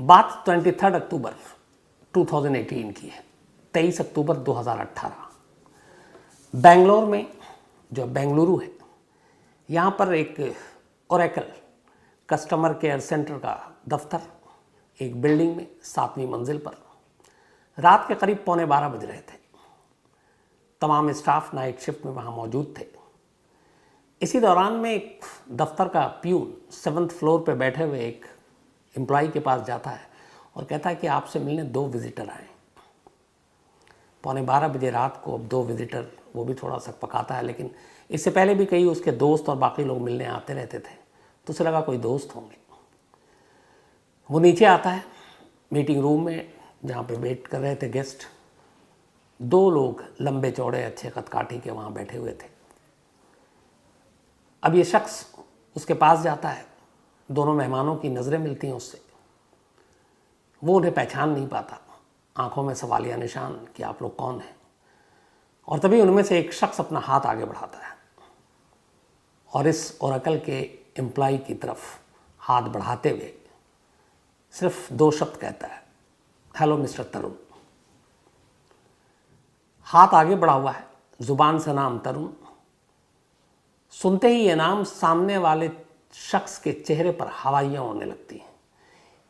बात 23 अक्टूबर 2018 की है। 23 अक्टूबर 2018 बेंगलोर में, जो बेंगलुरु है, यहाँ पर एक ओरेकल कस्टमर केयर सेंटर का दफ्तर एक बिल्डिंग में 7वीं मंजिल पर रात के करीब 11:15 बज रहे थे। तमाम स्टाफ नाइट शिफ्ट में वहाँ मौजूद थे। इसी दौरान में एक दफ्तर का प्यून 7th फ्लोर पे बैठे हुए एक एम्प्लॉय के पास जाता है और कहता है कि आपसे मिलने 2 विजिटर आए। 11:15 बजे रात को अब 2 विजिटर, वो भी थोड़ा सा पकाता है, लेकिन इससे पहले भी कई उसके दोस्त और बाकी लोग मिलने आते रहते थे, तो उसे लगा कोई दोस्त होंगे। वो नीचे आता है मीटिंग रूम में जहाँ पे वेट कर रहे थे गेस्ट। 2 लोग लंबे चौड़े अच्छे कदकाठी के वहाँ बैठे हुए थे। अब ये शख्स उसके पास जाता है, दोनों मेहमानों की नज़रें मिलती हैं उससे। वो उन्हें पहचान नहीं पाता, आंखों में सवालिया निशान कि आप लोग कौन हैं। और तभी उनमें से एक शख्स अपना हाथ आगे बढ़ाता है और इस ओरेकल के एम्प्लॉय की तरफ हाथ बढ़ाते हुए सिर्फ 2 शब्द कहता है, हेलो मिस्टर तरुण। हाथ आगे बढ़ा हुआ है, जुबान से नाम तरुण। सुनते ही ये नाम सामने वाले शख्स के चेहरे पर हवाइयाँ उड़ने लगती हैं,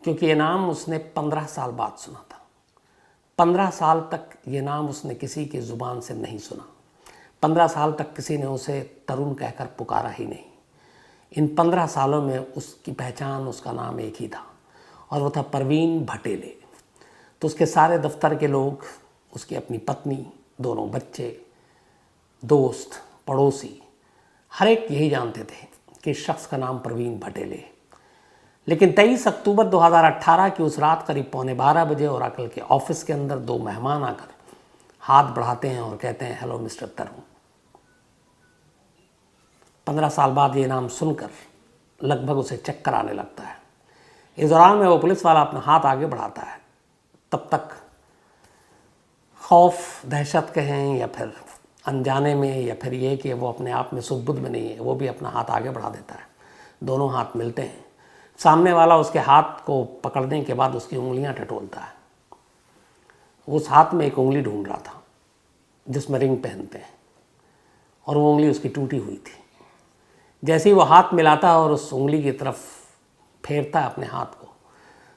क्योंकि ये नाम उसने 15 साल बाद सुना था। 15 साल तक ये नाम उसने किसी की ज़ुबान से नहीं सुना। 15 साल तक किसी ने उसे तरुण कहकर पुकारा ही नहीं। इन 15 सालों में उसकी पहचान, उसका नाम एक ही था और वो था परवीन भटेले। तो उसके सारे दफ्तर के लोग, उसकी अपनी पत्नी, दोनों बच्चे, दोस्त, पड़ोसी, हर एक यही जानते थे कि इस शख्स का नाम परवीन भटेले है। लेकिन 23 अक्टूबर 2018 की उस रात करीब 11:15 बजे ओरेकल के ऑफिस के अंदर 2 मेहमान आकर हाथ बढ़ाते हैं और कहते हैं, हेलो मिस्टर तरुण। 15 साल बाद ये नाम सुनकर लगभग उसे चक्कर आने लगता है। इस दौरान में वो पुलिस वाला अपना हाथ आगे बढ़ाता है। तब तक खौफ, दहशत कहें या फिर अनजाने में, या फिर ये कि वो अपने आप में सुध-बुध में नहीं है, वो भी अपना हाथ आगे बढ़ा देता है। दोनों हाथ मिलते हैं। सामने वाला उसके हाथ को पकड़ने के बाद उसकी उंगलियां टटोलता है। उस हाथ में एक उंगली ढूंढ रहा था जिसमें रिंग पहनते हैं, और वो उंगली उसकी टूटी हुई थी। जैसे ही वो हाथ मिलाता है और उस उंगली की तरफ फेरता है अपने हाथ को,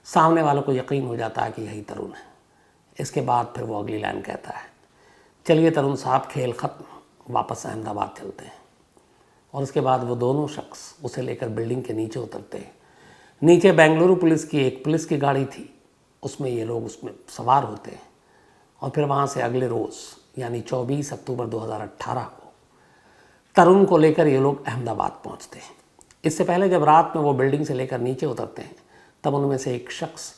सामने वालों को यकीन हो जाता है कि यही तरुण है। इसके बाद फिर वो अगली लाइन कहता है, चलिए तरुण साहब, खेल ख़त्म, वापस अहमदाबाद चलते हैं। और उसके बाद वो दोनों शख्स उसे लेकर बिल्डिंग के नीचे उतरते हैं। नीचे बेंगलुरु पुलिस की एक पुलिस की गाड़ी थी, उसमें ये लोग उसमें सवार होते हैं और फिर वहाँ से अगले रोज़ यानी 24 अक्टूबर 2018 को तरुण को लेकर ये लोग अहमदाबाद पहुँचते हैं। इससे पहले जब रात में वो बिल्डिंग से लेकर नीचे उतरते हैं, तब उनमें से एक शख्स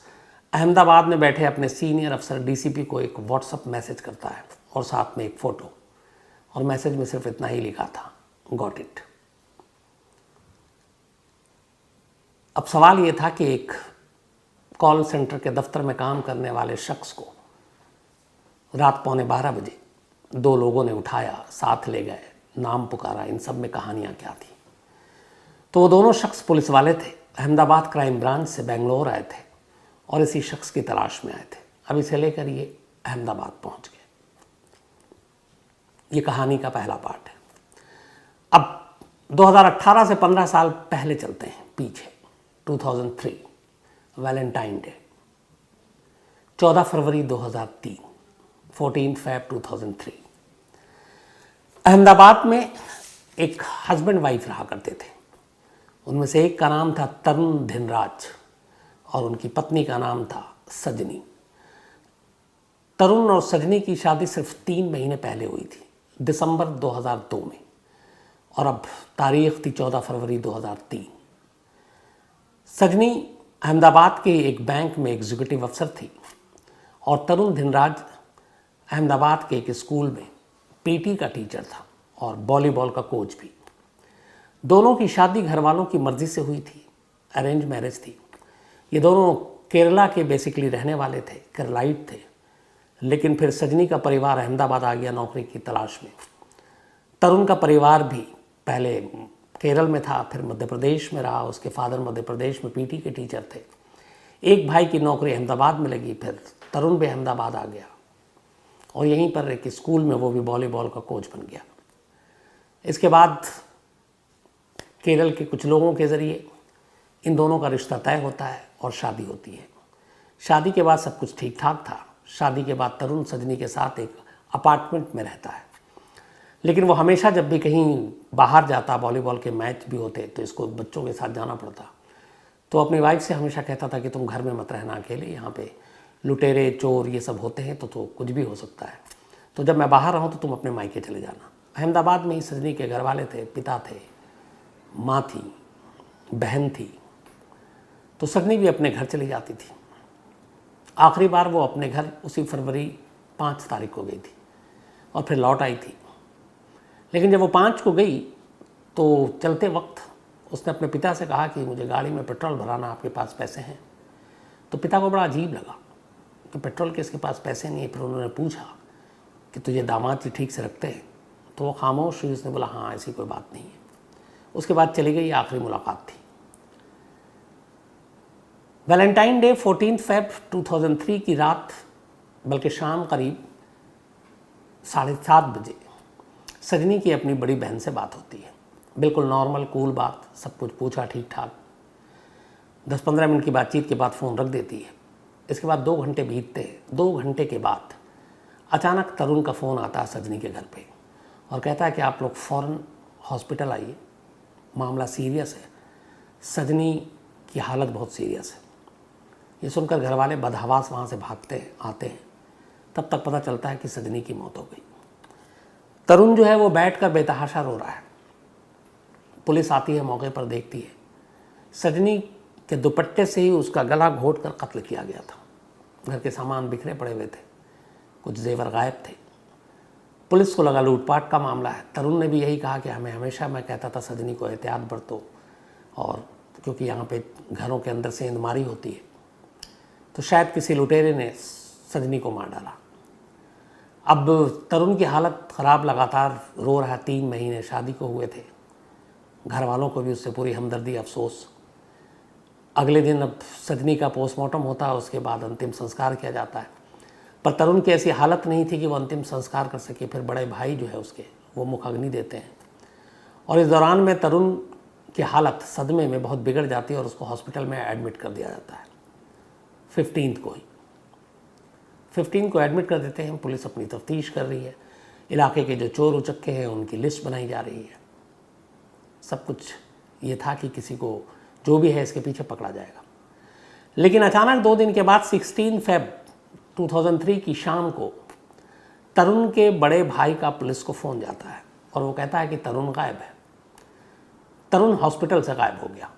अहमदाबाद में बैठे अपने सीनियर अफसर डीसीपी को एक व्हाट्सएप मैसेज करता है और साथ में एक फ़ोटो, और मैसेज में सिर्फ इतना ही लिखा था, गॉट इट। अब सवाल ये था कि एक कॉल सेंटर के दफ्तर में काम करने वाले शख्स को रात 11:15 बजे 2 लोगों ने उठाया, साथ ले गए, नाम पुकारा, इन सब में कहानियाँ क्या थी। तो वो दोनों शख्स पुलिस वाले थे, अहमदाबाद क्राइम ब्रांच से बेंगलोर आए थे और इसी शख्स की तलाश में आए थे। अब इसे लेकर ये अहमदाबाद पहुंच गए। ये कहानी का पहला पार्ट है। अब 2018 से 15 साल पहले चलते हैं पीछे। 2003 वैलेंटाइन डे, 14 फरवरी 2003, 14 फ़रवरी 2003। अहमदाबाद में एक हस्बैंड वाइफ रहा करते थे। उनमें से एक का नाम था तरुण धिनराज और उनकी पत्नी का नाम था सजनी। तरुण और सजनी की शादी सिर्फ 3 महीने पहले हुई थी, दिसंबर 2002 में, और अब तारीख थी 14 फरवरी 2003। सजनी अहमदाबाद के एक बैंक में एग्जीक्यूटिव अफसर थी और तरुण धिनराज अहमदाबाद के एक स्कूल में पीटी का टीचर था और वॉलीबॉल का कोच भी। दोनों की शादी घर वालों की मर्ज़ी से हुई थी, अरेंज मैरिज थी। ये दोनों केरला के बेसिकली रहने वाले थे, केरलाइट थे, लेकिन फिर सजनी का परिवार अहमदाबाद आ गया नौकरी की तलाश में। तरुण का परिवार भी पहले केरल में था, फिर मध्य प्रदेश में रहा, उसके फादर मध्य प्रदेश में पीटी के टीचर थे। एक भाई की नौकरी अहमदाबाद में लगी, फिर तरुण भी अहमदाबाद आ गया और यहीं पर एक स्कूल में वो भी वॉलीबॉल का कोच बन गया। इसके बाद केरल के कुछ लोगों के ज़रिए इन दोनों का रिश्ता तय होता है और शादी होती है। शादी के बाद सब कुछ ठीक ठाक था। शादी के बाद तरुण सजनी के साथ एक अपार्टमेंट में रहता है, लेकिन वो हमेशा जब भी कहीं बाहर जाता, वॉलीबॉल के मैच भी होते तो इसको बच्चों के साथ जाना पड़ता, तो अपनी वाइफ से हमेशा कहता था कि तुम घर में मत रहना अकेले, यहाँ पे लुटेरे चोर ये सब होते हैं तो कुछ भी हो सकता है, तो जब मैं बाहर रहूँ तो तुम अपने मायके चले जाना। अहमदाबाद में ही सजनी के घर वाले थे, पिता थे, माँ थी, बहन थी, तो सजनी भी अपने घर चली जाती थी। आखिरी बार वो अपने घर उसी फरवरी 5 तारीख को गई थी और फिर लौट आई थी। लेकिन जब वो 5 को गई तो चलते वक्त उसने अपने पिता से कहा कि मुझे गाड़ी में पेट्रोल भराना, आपके पास पैसे हैं? तो पिता को बड़ा अजीब लगा कि पेट्रोल के इसके पास पैसे नहीं है। फिर उन्होंने पूछा कि तुझे दामाद जी ठीक से रखते हैं? तो वो खामोश हुई, उसने बोला हाँ ऐसी कोई बात नहीं है। उसके बाद चली गई, आखिरी मुलाकात थी। वैलेंटाइन डे 14 फेब 2003 की रात, बल्कि शाम करीब 7:30 बजे सजनी की अपनी बड़ी बहन से बात होती है। बिल्कुल नॉर्मल कूल बात, सब कुछ पूछा ठीक ठाक। 10-15 मिनट की बातचीत के बाद फ़ोन रख देती है। इसके बाद 2 घंटे बीतते हैं। 2 घंटे के बाद अचानक तरुण का फ़ोन आता है सजनी के घर पे और कहता है कि आप लोग फ़ौरन हॉस्पिटल आइए, मामला सीरियस है, सजनी की हालत बहुत सीरियस है। ये सुनकर घर वाले बदहवास वहाँ से भागते हैं, आते हैं। तब तक पता चलता है कि सजनी की मौत हो गई। तरुण जो है वो बैठकर बेतहाशा रो रहा है। पुलिस आती है, मौके पर देखती है, सजनी के दुपट्टे से ही उसका गला घोट कर कत्ल किया गया था। घर के सामान बिखरे पड़े हुए थे, कुछ जेवर गायब थे। पुलिस को लगा लूटपाट का मामला है। तरुण ने भी यही कहा कि हमें हमेशा, मैं कहता था सजनी को एहतियात बरतो, और क्योंकि यहाँ पे घरों के अंदर से इंदमारी होती है, तो शायद किसी लुटेरे ने सजनी को मार डाला। अब तरुण की हालत ख़राब, लगातार रो रहा। 3 महीने शादी को हुए थे। घर वालों को भी उससे पूरी हमदर्दी, अफसोस। अगले दिन अब सजनी का पोस्टमार्टम होता है, उसके बाद अंतिम संस्कार किया जाता है। पर तरुण की ऐसी हालत नहीं थी कि वो अंतिम संस्कार कर सके। फिर बड़े भाई जो है उसके, वो मुखाग्नि देते हैं और इस दौरान में तरुण की हालत सदमे में बहुत बिगड़ जाती है और उसको हॉस्पिटल में एडमिट कर दिया जाता है। 15 को एडमिट कर देते हैं। पुलिस अपनी तफ्तीश कर रही है, इलाके के जो चोर उचक्के हैं उनकी लिस्ट बनाई जा रही है। सब कुछ ये था कि किसी को जो भी है इसके पीछे पकड़ा जाएगा। लेकिन अचानक 2 दिन के बाद 16 फेब 2003 की शाम को तरुण के बड़े भाई का पुलिस को फ़ोन जाता है और वो कहता है कि तरुण गायब है। तरुण हॉस्पिटल से गायब हो गया।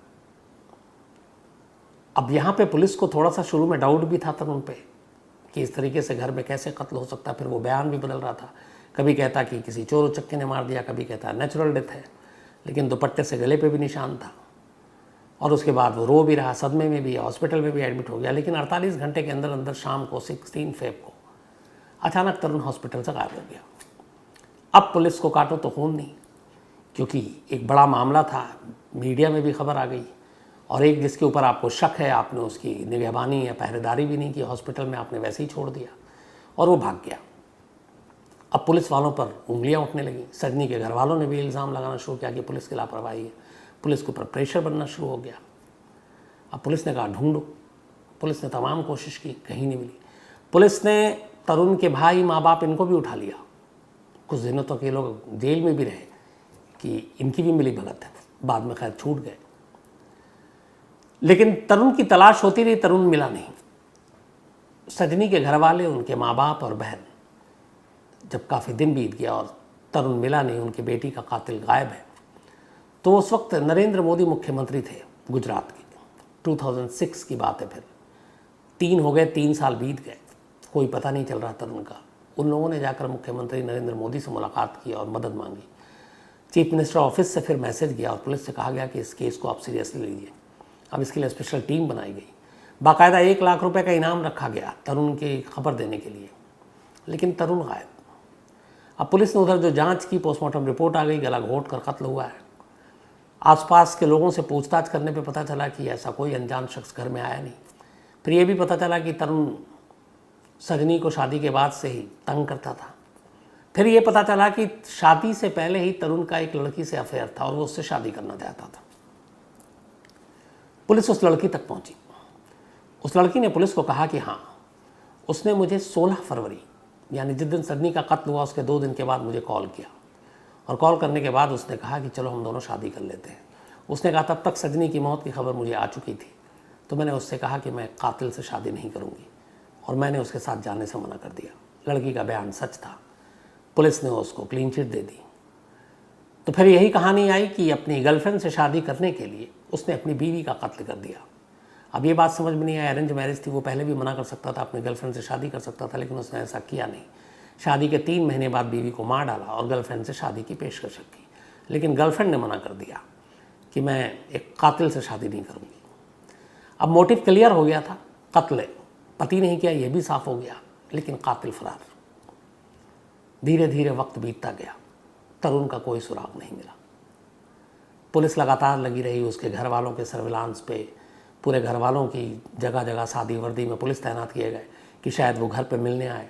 अब यहाँ पे पुलिस को थोड़ा सा शुरू में डाउट भी था तरुण पे कि इस तरीके से घर में कैसे कत्ल हो सकता है। फिर वो बयान भी बदल रहा था, कभी कहता कि किसी चोर उचक्के ने मार दिया, कभी कहता नेचुरल डेथ है, लेकिन दुपट्टे से गले पे भी निशान था। और उसके बाद वो रो भी रहा, सदमे में भी, हॉस्पिटल में भी एडमिट हो गया। लेकिन 48 घंटे के अंदर अंदर शाम को 16 फेब को अचानक तरुण हॉस्पिटल से गायब हो गया। अब पुलिस को काटो तो खून नहीं, क्योंकि एक बड़ा मामला था, मीडिया में भी खबर आ गई, और एक जिसके ऊपर आपको शक है, आपने उसकी निगहबानी या पहरेदारी भी नहीं की, हॉस्पिटल में आपने वैसे ही छोड़ दिया और वो भाग गया। अब पुलिस वालों पर उंगलियां उठने लगी। सजनी के घर वालों ने भी इल्ज़ाम लगाना शुरू किया कि पुलिस की लापरवाही है। पुलिस के ऊपर प्रेशर बनना शुरू हो गया। अब पुलिस ने कहा ढूंढो। पुलिस ने तमाम कोशिश की, कहीं नहीं मिली। पुलिस ने तरुण के भाई, माँ बाप, इनको भी उठा लिया। कुछ दिनों तक ये लोग जेल में भी रहे कि इनकी भी मिली भगत है। बाद में खैर छूट गए। लेकिन तरुण की तलाश होती रही, तरुण मिला नहीं। सजनी के घर वाले, उनके माँ बाप और बहन, जब काफ़ी दिन बीत गया और तरुण मिला नहीं, उनकी बेटी का कातिल गायब है, तो उस वक्त नरेंद्र मोदी मुख्यमंत्री थे गुजरात के। 2006 की बात है। फिर 3 हो गए, 3 साल बीत गए, कोई पता नहीं चल रहा तरुण का। उन लोगों ने जाकर मुख्यमंत्री नरेंद्र मोदी से मुलाकात की और मदद मांगी। चीफ मिनिस्टर ऑफिस से फिर मैसेज गया और पुलिस से कहा गया कि इस केस को आप सीरियसली लीजिए। अब इसके लिए स्पेशल टीम बनाई गई। बाकायदा 1 लाख रुपए का इनाम रखा गया तरुण की खबर देने के लिए। लेकिन तरुण गायब। अब पुलिस ने उधर जो जांच की, पोस्टमार्टम रिपोर्ट आ गई, गला घोट कर कत्ल हुआ है। आसपास के लोगों से पूछताछ करने पे पता चला कि ऐसा कोई अनजान शख्स घर में आया नहीं। फिर ये भी पता चला कि तरुण सजनी को शादी के बाद से ही तंग करता था। फिर ये पता चला कि शादी से पहले ही तरुण का एक लड़की से अफेयर था और वो उससे शादी करना चाहता था। पुलिस उस लड़की तक पहुंची। उस लड़की ने पुलिस को कहा कि हाँ, उसने मुझे 16 फरवरी यानी जिस दिन सजनी का कत्ल हुआ उसके 2 दिन के बाद मुझे कॉल किया, और कॉल करने के बाद उसने कहा कि चलो हम दोनों शादी कर लेते हैं। उसने कहा तब तक सजनी की मौत की खबर मुझे आ चुकी थी, तो मैंने उससे कहा कि मैं कातिल से शादी नहीं करूँगी, और मैंने उसके साथ जाने से मना कर दिया। लड़की का बयान सच था। पुलिस ने उसको क्लीन चिट दे दी। तो फिर यही कहानी आई कि अपनी गर्लफ्रेंड से शादी करने के लिए उसने अपनी बीवी का कत्ल कर दिया। अब ये बात समझ में नहीं आई, अरेंज मैरिज थी, वो पहले भी मना कर सकता था, अपनी गर्लफ्रेंड से शादी कर सकता था, लेकिन उसने ऐसा किया नहीं। शादी के 3 महीने बाद बीवी को मार डाला और गर्लफ्रेंड से शादी की पेशकश की, लेकिन गर्लफ्रेंड ने मना कर दिया कि मैं एक कातिल से शादी नहीं करूँगी। अब मोटिव क्लियर हो गया था, कत्ल पति नहीं किया, ये भी साफ हो गया, लेकिन कातिल फरार। धीरे धीरे वक्त बीतता गया, तरुण का कोई सुराग नहीं मिला। पुलिस लगातार लगी रही उसके घर वालों के सर्विलांस पे। पूरे घर वालों की जगह जगह शादी वर्दी में पुलिस तैनात किए गए कि शायद वो घर पे मिलने आए,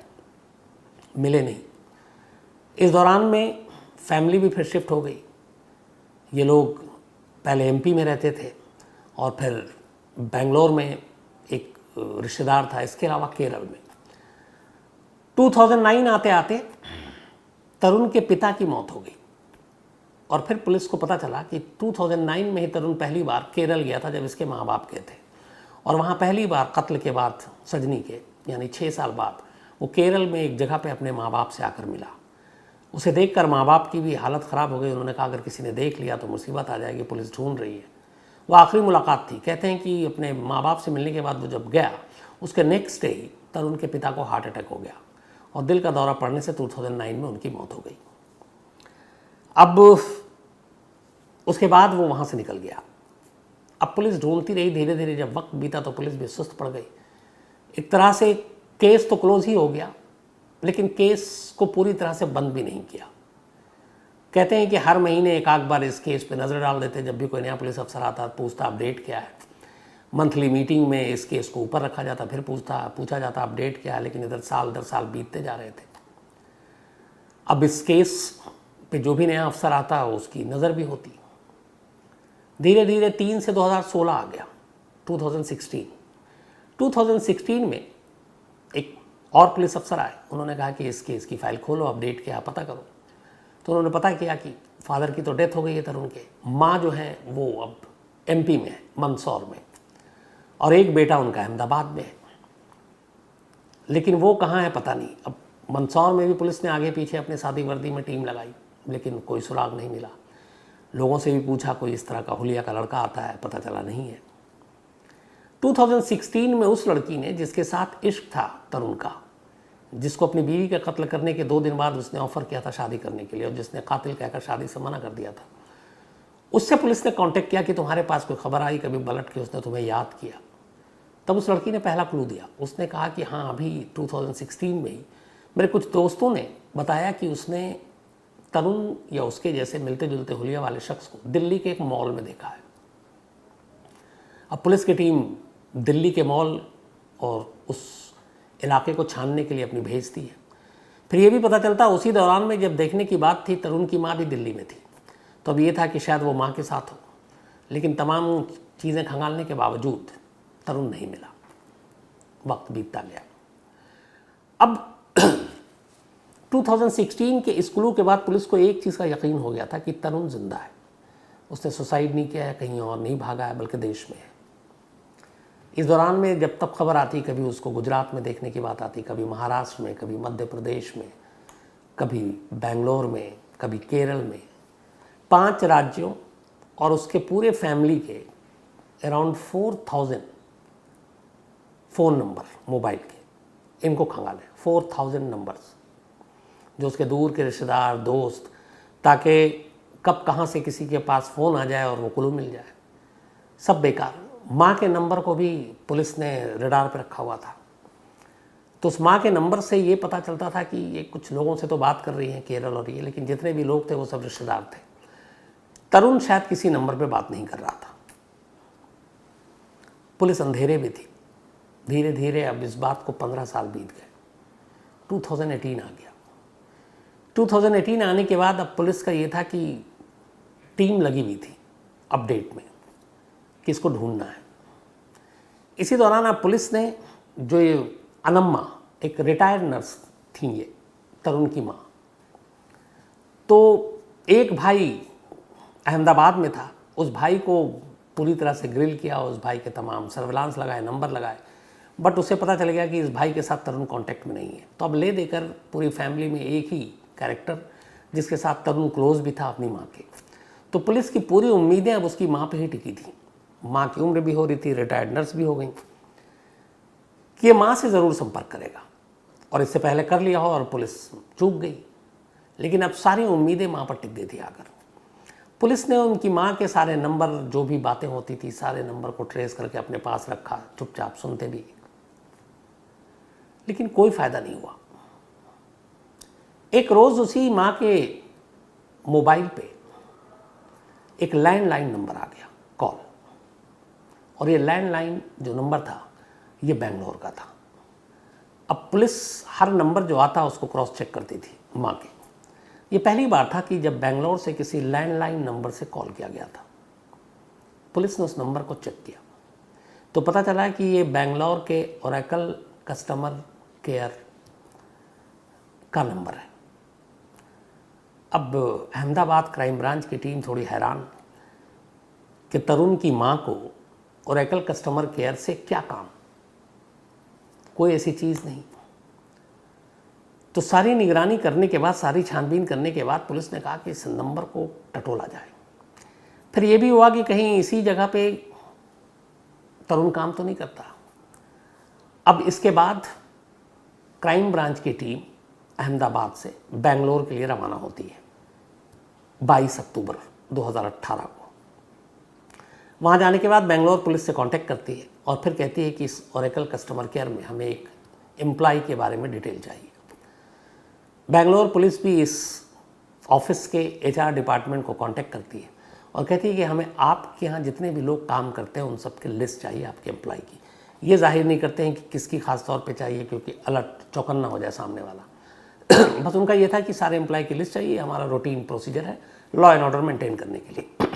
मिले नहीं। इस दौरान में फैमिली भी फिर शिफ्ट हो गई। ये लोग पहले एमपी में रहते थे और फिर बेंगलोर में एक रिश्तेदार था, इसके अलावा केरल में। 2009 आते आते तरुण के पिता की मौत हो गई, और फिर पुलिस को पता चला कि 2009 में ही तरुण पहली बार केरल गया था जब इसके माँ बाप गए थे, और वहाँ पहली बार कत्ल के बाद सजनी के यानी 6 साल बाद वो केरल में एक जगह पे अपने माँ बाप से आकर मिला। उसे देखकर माँ बाप की भी हालत ख़राब हो गई। उन्होंने कहा अगर किसी ने देख लिया तो मुसीबत आ जाएगी, पुलिस ढूंढ रही है। वो आखिरी मुलाकात थी। कहते हैं कि अपने माँ बाप से मिलने के बाद वो जब गया, उसके नेक्स्ट डे ही तरुण के पिता को हार्ट अटैक हो गया और दिल का दौरा पड़ने से 2009 में उनकी मौत हो गई। अब उसके बाद वो वहाँ से निकल गया। अब पुलिस ढूंढती रही। धीरे धीरे जब वक्त बीता तो पुलिस भी सुस्त पड़ गई। एक तरह से केस तो क्लोज ही हो गया, लेकिन केस को पूरी तरह से बंद भी नहीं किया। कहते हैं कि हर महीने एक आध बार इस केस पे नज़र डाल देते। जब भी कोई नया पुलिस अफसर आता पूछता अपडेट क्या है। मंथली मीटिंग में इस केस को ऊपर रखा जाता, फिर पूछा जाता अपडेट क्या है। लेकिन इधर साल दर साल बीतते जा रहे थे। अब इस केस पे जो भी नया अफसर आता उसकी नज़र भी होती। धीरे धीरे 3 से 2016 आ गया, 2016 में एक और पुलिस अफसर आए। उन्होंने कहा कि इस केस की फाइल खोलो, अपडेट क्या पता करो। तो उन्होंने पता किया कि फादर की तो डेथ हो गई है तरुण के, माँ जो है वो अब एमपी में है, मंदसौर में, और एक बेटा उनका अहमदाबाद में है। लेकिन वो कहाँ है पता नहीं। अब मंदसौर में भी पुलिस ने आगे पीछे अपने शादी वर्दी में टीम लगाई, लेकिन कोई सुराग नहीं मिला। लोगों से भी पूछा, कोई इस तरह का हुलिया का लड़का आता है, पता चला नहीं है। 2016 में उस लड़की ने जिसके साथ इश्क था तरुण का, जिसको अपनी बीवी का कत्ल करने के 2 दिन बाद उसने ऑफर किया था शादी करने के लिए, और जिसने कातिल कहकर शादी से मना कर दिया था, उससे पुलिस ने कांटेक्ट किया कि तुम्हारे पास कोई खबर आई कभी पलट के उसने तुम्हें याद किया। तब उस लड़की ने पहला क्लू दिया। उसने कहा कि हाँ, अभी 2016 में ही मेरे कुछ दोस्तों ने बताया कि उसने तरुण या उसके जैसे मिलते जुलते हुलिया वाले शख्स को दिल्ली के एक मॉल में देखा है। अब पुलिस की टीम दिल्ली के मॉल और उस इलाके को छानने के लिए अपनी भेजती है। फिर ये भी पता चलता उसी दौरान में जब देखने की बात थी, तरुण की माँ भी दिल्ली में थी। तो अब ये था कि शायद वो माँ के साथ हो, लेकिन तमाम चीज़ें खंगालने के बावजूद तरुण नहीं मिला। वक्त बीतता गया। अब 2016 के इस क्लू के बाद पुलिस को एक चीज़ का यकीन हो गया था कि तरुण जिंदा है। उसने सुसाइड नहीं किया है, कहीं और नहीं भागा है, बल्कि देश में है। इस दौरान में जब तब खबर आती, कभी उसको गुजरात में देखने की बात आती, कभी महाराष्ट्र में, कभी मध्य प्रदेश में, कभी बेंगलोर में, कभी केरल में। 5 राज्यों और उसके पूरे फैमिली के अराउंड 4000 फ़ोन नंबर मोबाइल के, इनको खंगाले। 4000 नंबर्स जो उसके दूर के रिश्तेदार, दोस्त, ताकि कब कहाँ से किसी के पास फ़ोन आ जाए और वो क्लू मिल जाए, सब बेकार। माँ के नंबर को भी पुलिस ने रडार पर रखा हुआ था। तो उस माँ के नंबर से ये पता चलता था कि ये कुछ लोगों से तो बात कर रही हैं केरल और ये, लेकिन जितने भी लोग थे वो सब रिश्तेदार थे। तरुण शायद किसी नंबर पे बात नहीं कर रहा था। पुलिस अंधेरे में थी। धीरे धीरे अब इस बात को 15 साल बीत गए, 2018 आ गया। 2018 आने के बाद अब पुलिस का ये था कि टीम लगी हुई थी अपडेट में कि इसको ढूंढना है। इसी दौरान अब पुलिस ने, जो ये अनम्मा एक रिटायर्ड नर्स थी, ये तरुण की माँ, तो एक भाई अहमदाबाद में था, उस भाई को पूरी तरह से ग्रिल किया, उस भाई के तमाम सर्विलांस लगाए, नंबर लगाए, बट उसे पता चल गया कि इस भाई के साथ तरुण कांटेक्ट में नहीं है। तो अब ले देकर पूरी फैमिली में एक ही कैरेक्टर, जिसके साथ तरुण क्लोज भी था अपनी माँ के। तो पुलिस की पूरी उम्मीदें अब उसकी माँ पे ही टिकी थी। माँ की उम्र भी हो रही थी, रिटायर्ड नर्स भी हो गई, कि ये माँ से ज़रूर संपर्क करेगा, और इससे पहले कर लिया हो और पुलिस चूक गई। लेकिन अब सारी उम्मीदें माँ पर टिक गई थी आकर। पुलिस ने उनकी माँ के सारे नंबर, जो भी बातें होती थी, सारे नंबर को ट्रेस करके अपने पास रखा, चुपचाप सुनते भी, लेकिन कोई फ़ायदा नहीं हुआ। एक रोज़ उसी माँ के मोबाइल पे एक लैंडलाइन नंबर आ गया, कॉल, और ये लैंडलाइन जो नंबर था ये बेंगलोर का था। अब पुलिस हर नंबर जो आता उसको क्रॉस चेक करती थी माँ के। ये पहली बार था कि जब बेंगलोर से किसी लैंडलाइन नंबर से कॉल किया गया था। पुलिस ने उस नंबर को चेक किया तो पता चला कि ये बेंगलोर के ओरेकल कस्टमर केयर का नंबर है। अब अहमदाबाद क्राइम ब्रांच की टीम थोड़ी हैरान कि तरुण की माँ को ओरेकल कस्टमर केयर से क्या काम, कोई ऐसी चीज़ नहीं। तो सारी निगरानी करने के बाद, सारी छानबीन करने के बाद पुलिस ने कहा कि इस नंबर को टटोला जाए। फिर ये भी हुआ कि कहीं इसी जगह पे तरुण काम तो नहीं करता। अब इसके बाद क्राइम ब्रांच की टीम अहमदाबाद से बेंगलोर के लिए रवाना होती है 22 अक्टूबर 2018 को। वहाँ जाने के बाद बेंगलोर पुलिस से कांटेक्ट करती है और फिर कहती है कि इस ओरेकल कस्टमर केयर में हमें एक एम्प्लॉय के बारे में डिटेल चाहिए। बेंगलोर पुलिस भी इस ऑफिस के HR डिपार्टमेंट को कांटेक्ट करती है और कहती है कि हमें आपके यहाँ जितने भी लोग काम करते हैं उन सब की लिस्ट चाहिए आपके एम्प्लॉय की। ये जाहिर नहीं करते हैं कि किसकी खास तौर पे चाहिए, क्योंकि अलर्ट चौकन्ना हो जाए सामने वाला। बस उनका ये था कि सारे एम्प्लॉय की लिस्ट चाहिए, हमारा रूटीन प्रोसीजर है लॉ एंड ऑर्डर मेंटेन करने के लिए।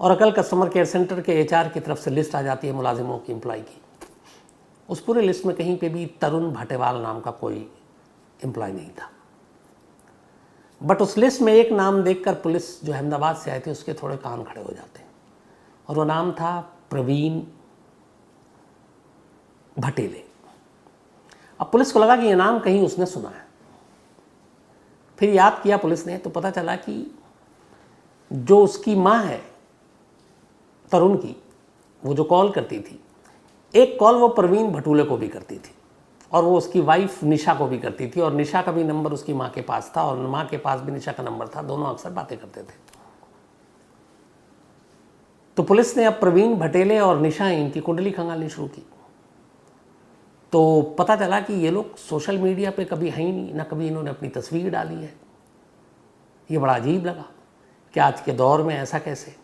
ओरेकल कस्टमर केयर सेंटर के HR की तरफ से लिस्ट आ जाती है मुलाजिमों की, एम्प्लॉय की। उस पूरे लिस्ट में कहीं पे भी तरुण भटेवाल नाम का कोई एम्प्लॉय नहीं था। बट उस लिस्ट में एक नाम देखकर पुलिस जो अहमदाबाद से आए थे उसके थोड़े कान खड़े हो जाते, और वो नाम था प्रवीण भटेले। अब पुलिस को लगा कि ये नाम कहीं उसने सुना है। फिर याद किया पुलिस ने तो पता चला कि जो उसकी माँ है तरुण की, वो जो कॉल करती थी, एक कॉल वो प्रवीण भटूले को भी करती थी और वो उसकी वाइफ निशा को भी करती थी, और निशा का भी नंबर उसकी माँ के पास था और माँ के पास भी निशा का नंबर था। दोनों अक्सर बातें करते थे। तो पुलिस ने अब प्रवीण भटेले और निशा इनकी कुंडली खंगालनी शुरू की। तो पता चला कि ये लोग सोशल मीडिया पे कभी हैं ही नहीं, ना कभी इन्होंने अपनी तस्वीर डाली है। ये बड़ा अजीब लगा कि आज के दौर में ऐसा कैसे।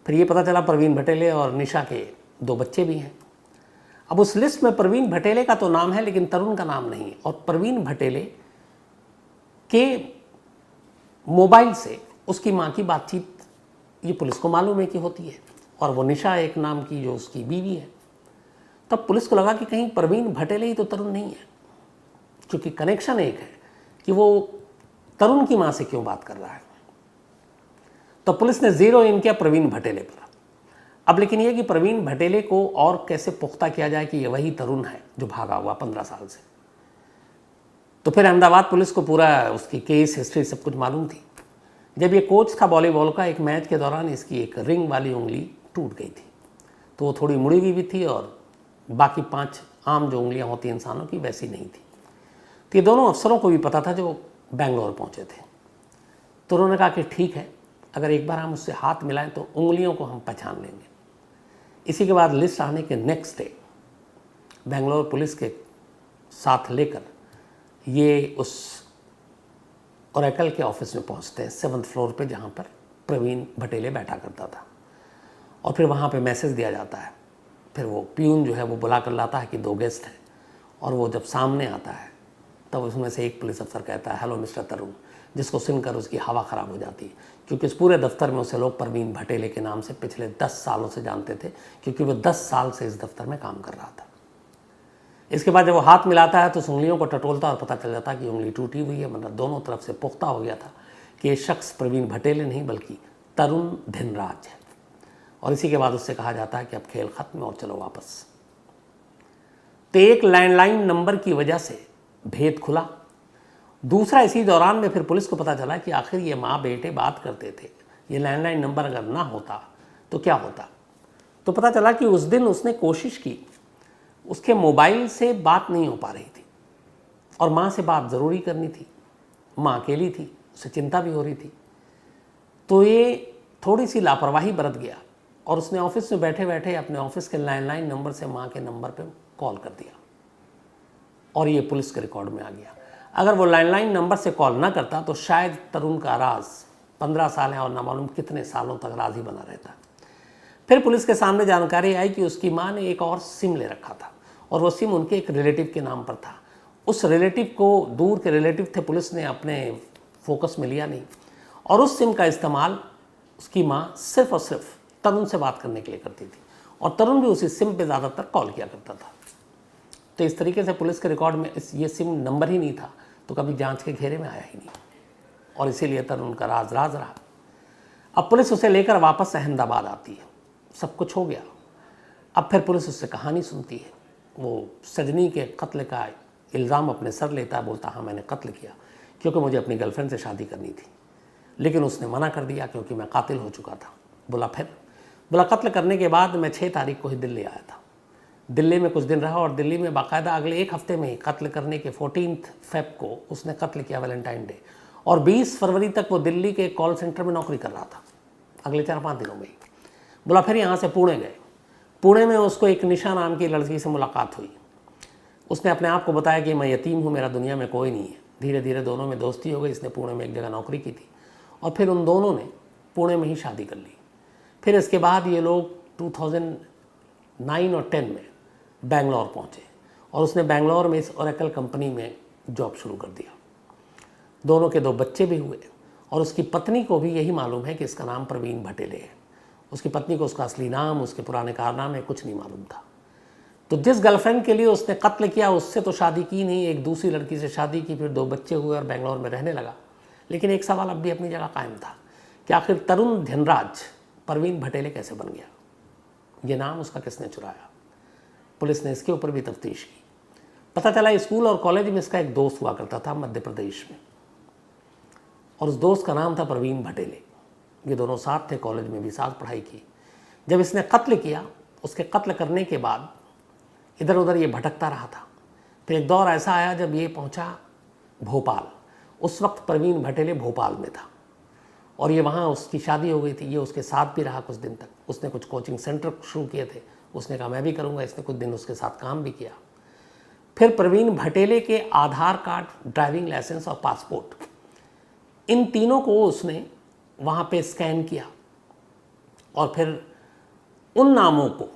फिर ये पता चला प्रवीण भटेले और निशा के 2 बच्चे भी हैं। अब उस लिस्ट में प्रवीण भटेले का तो नाम है लेकिन तरुण का नाम नहीं है, और प्रवीण भटेले के मोबाइल से उसकी माँ की बातचीत ये पुलिस को मालूम है कि होती है, और वो निशा एक नाम की जो उसकी बीवी है। तब पुलिस को लगा कि कहीं प्रवीण भटेले ही तो तरुण नहीं है, क्योंकि कनेक्शन एक है कि वो तरुण की माँ से क्यों बात कर रहा है। तो पुलिस ने ज़ीरो इन किया प्रवीण भटेले पर। अब लेकिन ये कि प्रवीण भटेले को और कैसे पुख्ता किया जाए कि ये वही तरुण है जो भागा हुआ 15 साल से। तो फिर अहमदाबाद पुलिस को पूरा उसकी केस हिस्ट्री सब कुछ मालूम थी। जब ये कोच था वॉलीबॉल का, एक मैच के दौरान इसकी एक रिंग वाली उंगली टूट गई थी, तो वो थोड़ी मुड़ी हुई भी थी और बाकी 5 आम जो उंगलियां होती इंसानों की वैसी नहीं थी। तो ये दोनों अफसरों को भी पता था जो बेंगलोर पहुंचे थे। तो उन्होंने कहा कि ठीक है, अगर एक बार हम उससे हाथ मिलाएं तो उंगलियों को हम पहचान लेंगे। इसी के बाद लिस्ट आने के नेक्स्ट डे बेंगलोर पुलिस के साथ लेकर ये उस ओरेकल के ऑफिस में पहुंचते हैं 7th फ्लोर पे, जहां पर प्रवीण भटेले बैठा करता था। और फिर वहां पे मैसेज दिया जाता है फिर वो प्यून जो है वो बुला कर लाता है कि 2 गेस्ट हैं, और वो जब सामने आता है तब उसमें से एक पुलिस अफसर कहता है, हेलो मिस्टर तरुण, जिसको सुनकर उसकी हवा ख़राब हो जाती है, क्योंकि इस पूरे दफ्तर में उसे लोग परवीन भटेले के नाम से पिछले 10 सालों से जानते थे, क्योंकि वो 10 साल से इस दफ्तर में काम कर रहा था। इसके बाद जब वो हाथ मिलाता है तो उस उंगलियों को टटोलता और पता चल जाता कि उंगली टूटी हुई है, मतलब दोनों तरफ से पुख्ता हो गया था कि ये शख्स प्रवीण भटेले नहीं बल्कि तरुण धिनराज है। और इसी के बाद उससे कहा जाता है कि अब खेल खत्म और चलो वापस। तो एक लैंडलाइन नंबर की वजह से भेद खुला। दूसरा, इसी दौरान में फिर पुलिस को पता चला कि आखिर ये माँ बेटे बात करते थे, ये लैंडलाइन नंबर अगर ना होता तो क्या होता। तो पता चला कि उस दिन उसने कोशिश की, उसके मोबाइल से बात नहीं हो पा रही थी और माँ से बात ज़रूरी करनी थी। माँ अकेली थी, उसे चिंता भी हो रही थी। तो ये थोड़ी सी लापरवाही बरत गया और उसने ऑफिस में बैठे बैठे अपने ऑफिस के लैंडलाइन नंबर से माँ के नंबर पे कॉल कर दिया और ये पुलिस के रिकॉर्ड में आ गया। अगर वो लैंडलाइन नंबर से कॉल ना करता तो शायद तरुण का राज 15 साल है और ना मालूम कितने सालों तक राज ही बना रहता। फिर पुलिस के सामने जानकारी आई कि उसकी माँ ने एक और सिम ले रखा था और वो सिम उनके एक रिलेटिव के नाम पर था। उस रिलेटिव को, दूर के रिलेटिव थे, पुलिस ने अपने फोकस में लिया नहीं और उस सिम का इस्तेमाल उसकी माँ सिर्फ और सिर्फ तरुण से बात करने के लिए करती थी और तरुण भी उसी सिम पे ज़्यादातर कॉल किया करता था। तो इस तरीके से पुलिस के रिकॉर्ड में ये सिम नंबर ही नहीं था तो कभी जांच के घेरे में आया ही नहीं और इसीलिए तरुण का राज रहा। अब पुलिस उसे लेकर वापस अहमदाबाद आती है, सब कुछ हो गया। अब फिर पुलिस उससे कहानी सुनती है। वो सजनी के कत्ल का इल्ज़ाम अपने सर लेता है, बोलता हाँ मैंने कत्ल किया क्योंकि मुझे अपनी गर्लफ्रेंड से शादी करनी थी, लेकिन उसने मना कर दिया क्योंकि मैं कातिल हो चुका था। बोला कत्ल करने के बाद मैं 6 तारीख को ही दिल्ली आया था। दिल्ली में कुछ दिन रहा और दिल्ली में बाकायदा अगले 1 हफ्ते में ही कत्ल करने के 14 फेब को उसने कत्ल किया, वैलेंटाइन डे, और 20 फरवरी तक वो दिल्ली के कॉल सेंटर में नौकरी कर रहा था, अगले 4-5 दिनों में ही। बोला फिर यहाँ से पुणे गए। पुणे में उसको एक निशा नाम की लड़की से मुलाकात हुई। उसने अपने आप को बताया कि मैं यतीम हूँ, मेरा दुनिया में कोई नहीं है। धीरे धीरे दोनों में दोस्ती हो गई। इसने पुणे में एक जगह नौकरी की थी और फिर उन दोनों ने पुणे में ही शादी कर ली। फिर इसके बाद ये लोग 2009 और 10 में बेंगलोर पहुँचे और उसने बेंगलोर में इस ओरेकल कंपनी में जॉब शुरू कर दिया। दोनों के 2 बच्चे भी हुए और उसकी पत्नी को भी यही मालूम है कि इसका नाम प्रवीण भटेले है। उसकी पत्नी को उसका असली नाम, उसके पुराने कारनामे कुछ नहीं मालूम था। तो जिस गर्लफ्रेंड के लिए उसने कत्ल किया उससे तो शादी की नहीं, एक दूसरी लड़की से शादी की, फिर 2 बच्चे हुए और बेंगलोर में रहने लगा। लेकिन एक सवाल अब भी अपनी जगह कायम था कि आखिर तरुण धिनराज प्रवीण भटेले कैसे बन गया, ये नाम उसका किसने चुराया। पुलिस ने इसके ऊपर भी तफ्तीश की। पता चला स्कूल और कॉलेज में इसका एक दोस्त हुआ करता था मध्य प्रदेश में और उस दोस्त का नाम था प्रवीण भटेले। ये दोनों साथ थे, कॉलेज में भी साथ पढ़ाई की। जब इसने कत्ल किया, उसके कत्ल करने के बाद इधर उधर ये भटकता रहा था। फिर एक दौर ऐसा आया जब ये पहुंचा भोपाल। उस वक्त प्रवीण भटेले भोपाल में था और ये वहाँ उसकी शादी हो गई थी। ये उसके साथ भी रहा कुछ दिन तक। उसने कुछ कोचिंग सेंटर शुरू किए थे, उसने कहा मैं भी करूँगा। इसने कुछ दिन उसके साथ काम भी किया। फिर प्रवीण भटेले के आधार कार्ड, ड्राइविंग लाइसेंस और पासपोर्ट, इन तीनों को उसने वहाँ पे स्कैन किया और फिर उन नामों को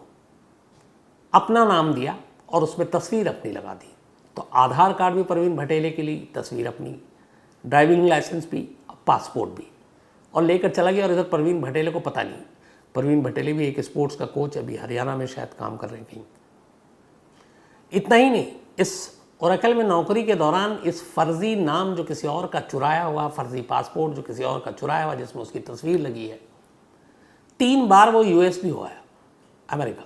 अपना नाम दिया और उसमें तस्वीर अपनी लगा दी। तो आधार कार्ड भी प्रवीण भटेले के लिए, तस्वीर अपनी, ड्राइविंग लाइसेंस भी, पासपोर्ट भी, और लेकर चला गया। और इधर प्रवीण भटेले को पता नहीं। प्रवीण भटेले भी एक स्पोर्ट्स का कोच, अभी हरियाणा में शायद काम कर रहे हैं कहीं। इतना ही नहीं, इस ओरेकल में नौकरी के दौरान इस फर्जी नाम जो किसी और का चुराया हुआ, फर्जी पासपोर्ट जो किसी और का चुराया हुआ जिसमें उसकी तस्वीर लगी है, 3 बार वो यूएस भी हुआ है, अमेरिका।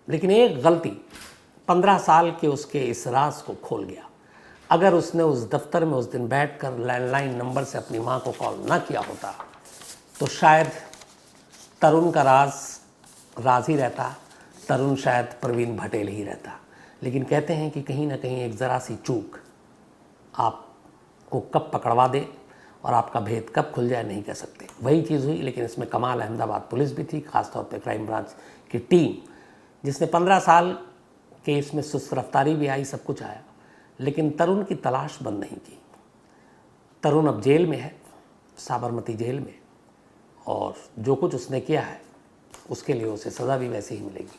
लेकिन एक गलती 15 साल के उसके इस राज को खोल गया। अगर उसने उस दफ्तर में उस दिन बैठकर लैंडलाइन नंबर से अपनी माँ को कॉल ना किया होता तो शायद तरुण का राज ही रहता, तरुण शायद प्रवीण भटेले ही रहता। लेकिन कहते हैं कि कहीं ना कहीं एक ज़रा सी चूक आपको कब पकड़वा दे और आपका भेद कब खुल जाए नहीं कह सकते। वही चीज़ हुई। लेकिन इसमें कमाल अहमदाबाद पुलिस भी थी, ख़ासतौर पे क्राइम ब्रांच की टीम, जिसने 15 साल के इसमें सुस्त रफ्तारी भी आई, सब कुछ आया, लेकिन तरुण की तलाश बंद नहीं की। तरुण अब जेल में है, साबरमती जेल में, और जो कुछ उसने किया है उसके लिए उसे सज़ा भी वैसे ही मिलेगी।